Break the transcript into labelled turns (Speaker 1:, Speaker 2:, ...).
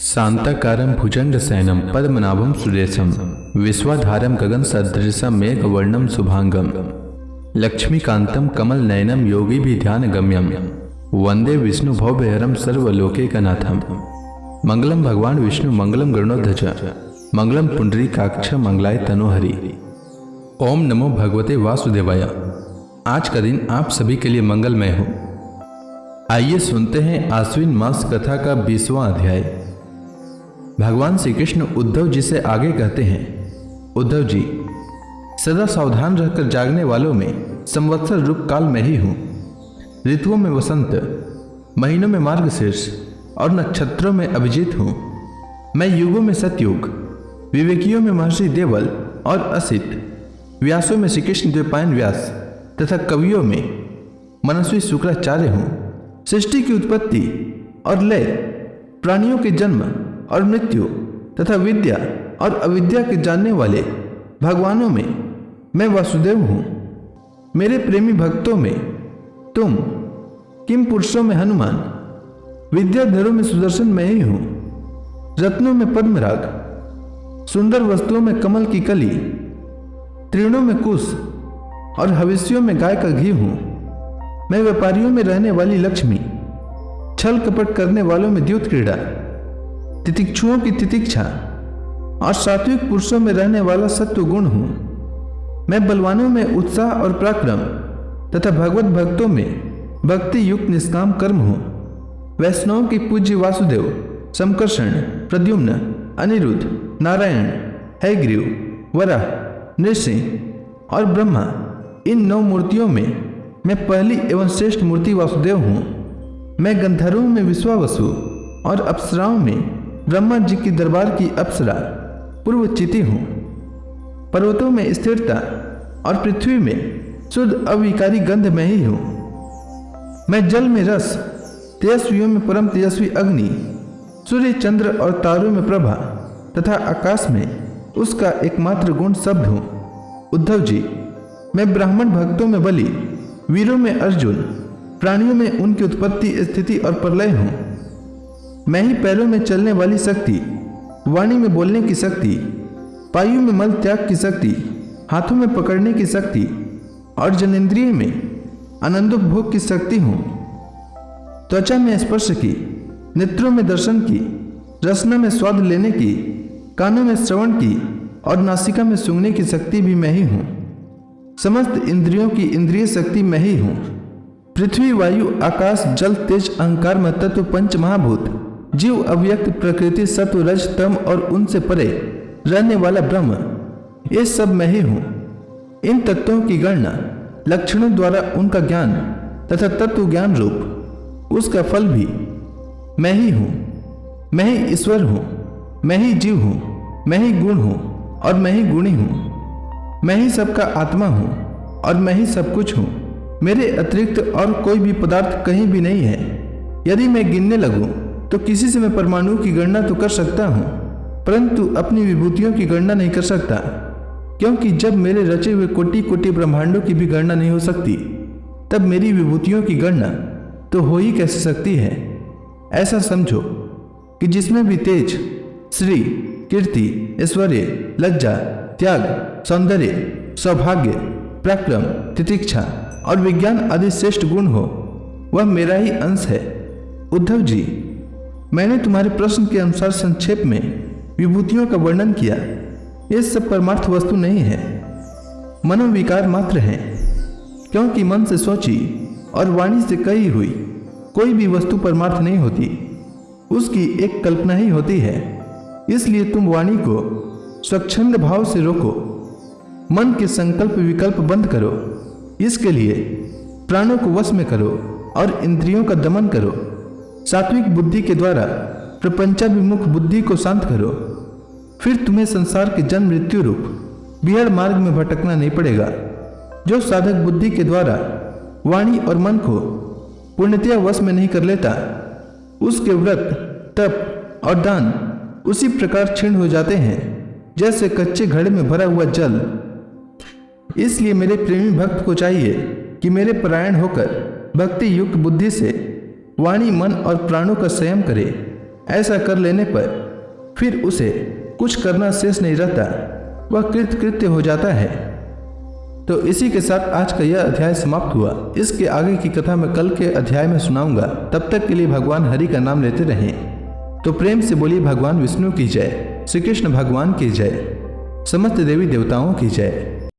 Speaker 1: शांताकारं भुजंगशयनं पद्मनाभं सुरेशं विश्वाधारं गगनसदृशं मेघवर्णं शुभांगं लक्ष्मीकान्तं कमलनयनं योगिभिध्यानगम्यं वन्दे विष्णुभवभयहरं सर्वलोकैकनाथं। मंगलम भगवान विष्णु मंगलम गरुड़ध्वज मंगलम पुंडरीकाक्ष मंगलाय तनोहरि। ओम नमो भगवते वासुदेवाय। आज का दिन आप सभी के लिए मंगलमय हो। आइए सुनते हैं आश्विन मास कथा का 20वां अध्याय। भगवान श्री कृष्ण उद्धव जी से आगे कहते हैं, उद्धव जी, सदा सावधान रहकर जागने वालों में संवत्सर रूप काल में ही हूँ। ऋतुओं में वसंत, महीनों में मार्गशीर्ष और नक्षत्रों में अभिजीत हूँ। मैं युगों में सतयुग, विवेकियों में महर्षि देवल और असित, व्यासों में श्री कृष्ण द्वैपायन व्यास तथा कवियों में मनस्वी शुक्राचार्य हूँ। सृष्टि की उत्पत्ति और लय, प्राणियों के जन्म और मृत्यु तथा विद्या और अविद्या के जानने वाले भगवानों में मैं वासुदेव हूँ। मेरे प्रेमी भक्तों में तुम, किम पुरुषों में हनुमान, विद्याधरों में सुदर्शन मैं ही हूँ। रत्नों में पद्मराग, सुंदर वस्तुओं में कमल की कली, तृणों में कुश और हविष्यों में गाय का घी हूँ। मैं व्यापारियों में रहने वाली लक्ष्मी, छल कपट करने वालों में द्युत क्रीड़ा, तितिक्षुओं की तितिक्षा और सात्विक पुरुषों में रहने वाला सत्व गुण हूँ। मैं बलवानों में उत्साह और पराक्रम तथा भगवत भक्तों में भक्ति युक्त निष्काम कर्म हूँ। वैष्णवों की पूज्य वासुदेव, संकर्षण, प्रद्युम्न, अनिरुद्ध, नारायण, हयग्रीव, वराह, नृसिंह और ब्रह्मा, इन 9 मूर्तियों में मैं पहली एवं श्रेष्ठ मूर्ति वासुदेव हूँ। मैं गंधर्वों में विश्वावसु और अप्सराओं में ब्रह्मा जी की दरबार की अप्सरा पूर्वचिति हूँ। पर्वतों में स्थिरता और पृथ्वी में शुद्ध अविकारी गंध में ही हूँ। मैं जल में रस, तेजस्वियों में परम तेजस्वी अग्नि, सूर्य चंद्र और तारों में प्रभा तथा आकाश में उसका एकमात्र गुण शब्द हूँ। उद्धव जी, मैं ब्राह्मण भक्तों में बलि, वीरों में अर्जुन, प्राणियों में उनकी उत्पत्ति, स्थिति और प्रलय हूँ। मैं ही पैरों में चलने वाली शक्ति, वाणी में बोलने की शक्ति, पायु में मल त्याग की शक्ति, हाथों में पकड़ने की शक्ति और जनेंद्रिय में आनंदोपभोग की शक्ति हूँ। त्वचा में स्पर्श की, नेत्रों में दर्शन की, रसना में स्वाद लेने की, कानों में श्रवण की और नासिका में सूंघने की शक्ति भी मैं ही हूँ। समस्त इंद्रियों की इंद्रिय शक्ति मैं ही हूँ। पृथ्वी, वायु, आकाश, जल, तेज, अहंकार में तत्व, पंच महाभूत, जीव, अव्यक्त प्रकृति, सत्व, रज, तम और उनसे परे रहने वाला ब्रह्म, ये सब मैं ही हूँ। इन तत्वों की गणना लक्षणों द्वारा उनका ज्ञान तथा तत्व ज्ञान रूप उसका फल भी मैं ही हूँ। मैं ही ईश्वर हूँ, मैं ही जीव हूँ, मैं ही गुण हूँ और मैं ही गुणी हूँ। मैं ही सबका आत्मा हूँ और मैं ही सब कुछ हूँ। मेरे अतिरिक्त और कोई भी पदार्थ कहीं भी नहीं है। यदि मैं गिनने लगूं तो किसी से मैं परमाणु की गणना तो कर सकता हूँ, परंतु अपनी विभूतियों की गणना नहीं कर सकता, क्योंकि जब मेरे रचे हुए कोटि कोटि ब्रह्मांडों की भी गणना नहीं हो सकती, तब मेरी विभूतियों की गणना तो हो ही कैसे सकती है। ऐसा समझो कि जिसमें भी तेज, श्री, कीर्ति, ऐश्वर्य, लज्जा, त्याग, सौंदर्य, सौभाग्य, पराक्रम, तितिक्षा और विज्ञान आदि श्रेष्ठ गुण हो, वह मेरा ही अंश है। उद्धव जी, मैंने तुम्हारे प्रश्न के अनुसार संक्षेप में विभूतियों का वर्णन किया। ये सब परमार्थ वस्तु नहीं है, मनोविकार मात्र हैं, क्योंकि मन से सोची और वाणी से कही हुई कोई भी वस्तु परमार्थ नहीं होती, उसकी एक कल्पना ही होती है। इसलिए तुम वाणी को स्वच्छंद भाव से रोको, मन के संकल्प विकल्प बंद करो। इसके लिए प्राणों को वश में करो और इंद्रियों का दमन करो। सात्विक बुद्धि के द्वारा प्रपंचाभिमुख बुद्धि को शांत करो। फिर तुम्हें संसार के जन्म मृत्यु रूप विहड़ मार्ग में भटकना नहीं पड़ेगा। जो साधक बुद्धि के द्वारा वाणी और मन को पूर्णतया वश में नहीं कर लेता, उसके व्रत, तप और दान उसी प्रकार क्षीण हो जाते हैं जैसे कच्चे घड़े में भरा हुआ जल। इसलिए मेरे प्रेमी भक्त को चाहिए कि मेरे परायण होकर भक्ति युक्त बुद्धि से वाणी, मन और प्राणों का संयम करे ऐसा कर लेने पर फिर उसे कुछ करना शेष नहीं रहता, वह कृत्य हो जाता है। तो इसी के साथ आज का यह अध्याय समाप्त हुआ। इसके आगे की कथा मैं कल के अध्याय में सुनाऊंगा। तब तक के लिए भगवान हरि का नाम लेते रहें। तो प्रेम से बोलिए भगवान विष्णु की जय, श्री कृष्ण भगवान की जय, समस्त देवी देवताओं की जय।